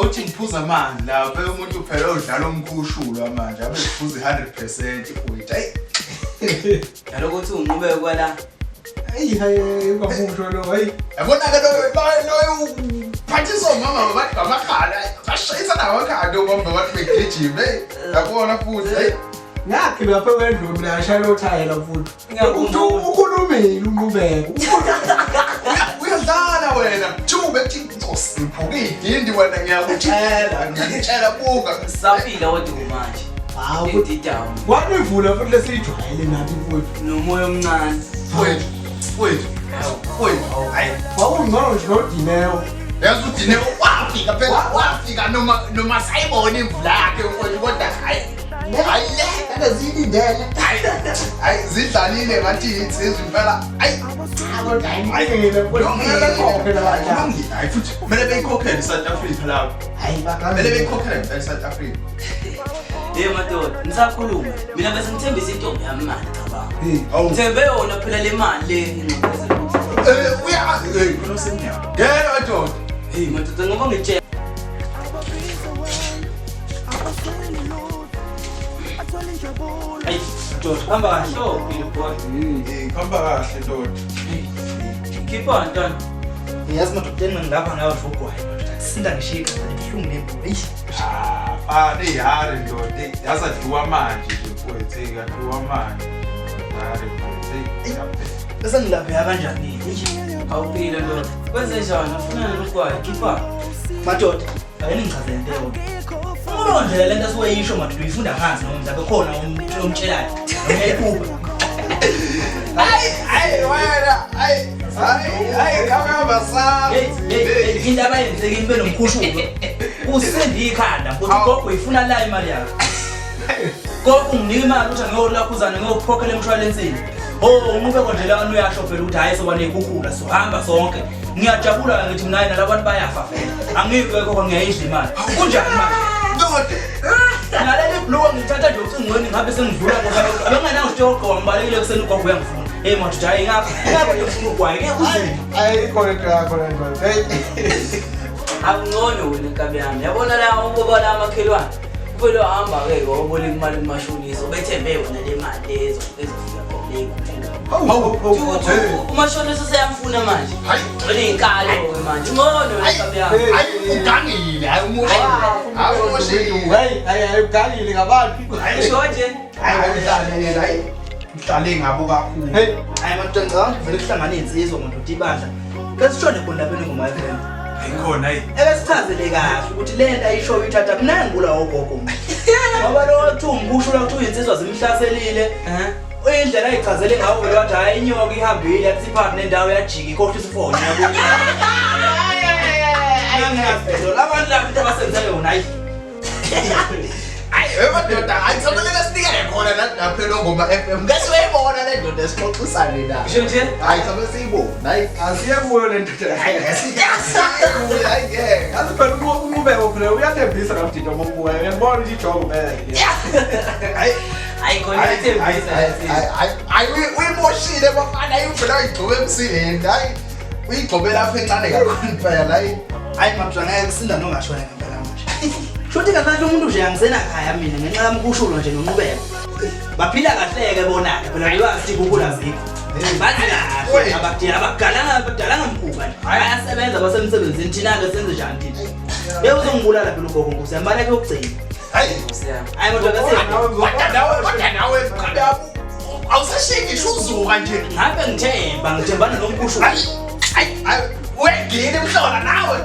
awuthi ngiphuza amanzi la phela umuntu phela odlala umkhushulo manje abe ngiphuza 100% futhi hayi Yaloko uthi unqubeke kwala. hayi ungamusho lo hayi yabona ke lo phathiso mama bathi amakhala bashayisa nawo akhanda ngoba bathi begijima yabona futhi hayi ngakhe lapha kwendlu mina shayela uthayela futhi ukhulumile unqubeko uyadlala wena thube ethi ngizosiphuka idindi wena ngiyakutshela buka Safika wodwa manje. hawu Ngididama. wanivula futhi lesijwayele nathi futhi Nomoya omncane. wethu hayi wawungcono nje nodineo yazi udine wafika phela wafika noma sayibona imvula yakhe mfowethu kodwa hayi akazilindele hayi zidlalile ngathi izimpela hayi ayingene hayi futhi kumele beyikhokhele South Africa lapho kumele beyikhokhele South Africa Madoda, nisakhuluma. Mina bese ngithembisa intombi yami manje cabanga. Hawu Ngithembe yona phela le mali le ngicela. uyazi khona semnyama ngeke madoda Madoda ngoba ngitshela. Hey, Madoda, hamba kahle boy. khamba kahle ndoda Keep on, Don. Yazi madoda ngilapha ngayo ugwayi madoda kusinda ngishika ngibhlungu nembulo eish fane yare ndoda yazi adliwa manje nje mfowethu adliwa manje yare mfowethu bese ngilapha kanjani Awuphila Ndoda. Kwenze njani? Ufuna nokwayo. Keep on. madoda ayini ngichazele into uma nje lento siweyisho madoda uyifunda phansi noma mhlawumbe khona umtshelayo ngephupha hayi wena hayi kama hey indaba yenzeke imbe nomkhushulo usendi ikhanda futhi gogo uyifuna la imali yakho gogo unginika imali uthi ngiyolaphuzana ngiyokukhokhela emshwalensini unqube konje la uyasho phela ukuthi hayi soba nekhukhula so hamba sonke ngiyajabula ngithi mina nalabantu bayafa phela angikho kokho ngiyayidla imali kunjani manje ndoda naleli blue ngithatha nje ucingweni ngabe sengivula ngoba abengenawo stoko ngibalekile kuseni gogo uyangifuna hey madoda hayi ngapha ngifuna ugwayi ke uzini hayi correct yakho la ndoda hey Akungcono wena nkabi yami. Yabona la ubona amakhelwane. Ufelo hamba ke ngobona imali kumashonisa. Ubethembe yona le mali lezo ezofika phela. Umashonisa seyamfuna manje. hayi Unenkalo ke manje. Ngcono wena nkabi yami. hayi ugangile hayi umoshi hayi umoshi hayi ugalile ngabantu Shoje. hayi uhlale ngabo kakhulu hey hayi madoda ngicabanga vele kuhlangana insizwa madoda ibandla kesishone khona lapha ngoma FM ayikhona hayi ebesichazele kahle ukuthi le nto ayishoyo ithatha kunani kula ogogo ngoba lo wathi umbushula ukuthi uyinsizwa zimhlaselile indlela ayichazele ngawo vele wathi hayi inyoka ihambile yathi iphathi nendawo yajika ikhohla isifonyo yakuyo angazi abantu laba into abasenzele yona hayi madoda hayi someleka sinikele khona lapha ngoma FM ngase uyibona le ndoda esixoxisane la Shoje. hayi sobe siyibona hayi asiyekuyo le ndoda hayi ngeke yazi phela unqubeko phela uyathembisa kamdida mombuka uyabona ukuthi ijogo phela hayi Hayi khona ithembisa. hayi uyimoshile bafana ayivula igcobe emsileni hayi uyigcobe lapha encane kakhulu phela hayi hayi madoda ngeke kusinda nongashona ngempela manje shothi kahle umuntu nje angisena khaya mina ngenxa yamkhushulo nje nonqubeko baphila kahle ke bona ke phela liwazi ukukula zikho bathi kahle abadala abadalanga mkhuba nje ayasebenza basemsebenzini thina ke senze njani thina uyazongibulala phela ugogo nkusi yamala ke ukugcina hayi hayi madoda kodwa nawe awusashiki ngisho uzuka nje ngabe ngithembana nomkhushulo hayi wengile emhlola nawe